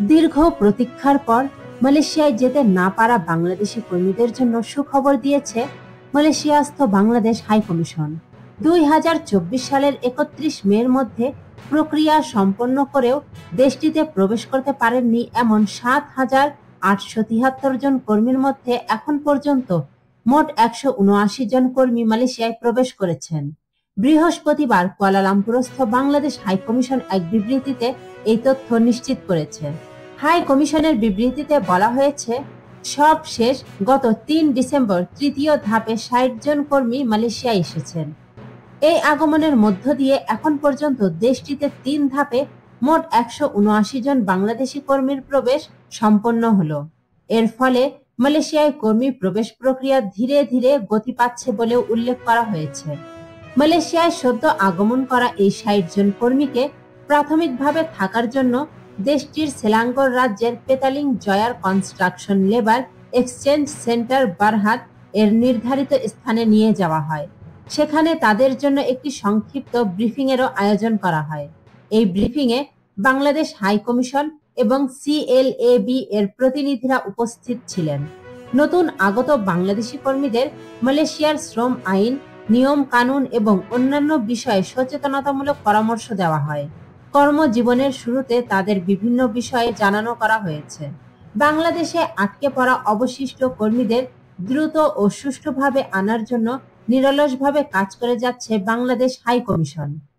দীর্ঘ প্রতীক্ষার পর মালয়েশিয়ায় যেতে না পারা বাংলাদেশি কর্মীদের জন্য সুখবর দিয়েছে মালয়েশিয়াস্থ বাংলাদেশ হাই কমিশন। 2024 সালের 31 মের মধ্যে প্রক্রিয়া সম্পন্ন করেও দেশটিতে প্রবেশ করতে পারেননি এমন 7,873 জন কর্মীর মধ্যে এখন পর্যন্ত মোট 179 জন কর্মী মালয়েশিয়ায় প্রবেশ করেছেন। বৃহস্পতিবার কুয়ালালামপুরস্থ বাংলাদেশ হাই কমিশন এক বিবৃতিতে এই তথ্য নিশ্চিত করেছে। হাই কমিশনের বিবৃতিতে বলা হয়েছে, সব শেষ গত 3 ডিসেম্বর তৃতীয় ধাপে 60 জন কর্মী মালয়েশিয়ায় এসেছেন। এই আগমনের মধ্য দিয়ে এখন পর্যন্ত দেশটিতে 3 ধাপে মোট 179 জন বাংলাদেশি কর্মীর প্রবেশ সম্পন্ন হলো। এর ফলে মালয়েশিয়ায় কর্মী প্রবেশ প্রক্রিয়া ধীরে ধীরে গতি পাচ্ছে বলেও উল্লেখ করা হয়েছে। মালয়েশিয়ায় সদ্য আগমন করা এই 60 জন কর্মীকে প্রাথমিকভাবে থাকার জন্য দেশটির সেলাঙ্গোর রাজ্যের পেতালিং জয়ার কনস্ট্রাকশন লেবার এক্সচেঞ্জ সেন্টার বারহাত এর নির্ধারিত স্থানে নিয়ে যাওয়া হয়। সেখানে তাদের জন্য একটি সংক্ষিপ্ত ব্রিফিং এরও আয়োজন করা হয়। এই ব্রিফিং এ বাংলাদেশ হাই কমিশন এবং সিএলএবি এর প্রতিনিধিরা উপস্থিত ছিলেন। নতুন আগত বাংলাদেশি কর্মীদের মালয়েশিয়ার শ্রম আইন, নিয়ম কানুন এবং অন্যান্য বিষয়ে সচেতনতামূলক পরামর্শ দেওয়া হয়। কর্মজীবনের শুরুতে তাদের বিভিন্ন বিষয়ে জানানো করা হয়েছে। বাংলাদেশে আটকে পড়া অবশিষ্ট কর্মীদের দ্রুত ও সুষ্ঠুভাবে আনার জন্য নিরলসভাবে কাজ করে যাচ্ছে বাংলাদেশ হাই কমিশন।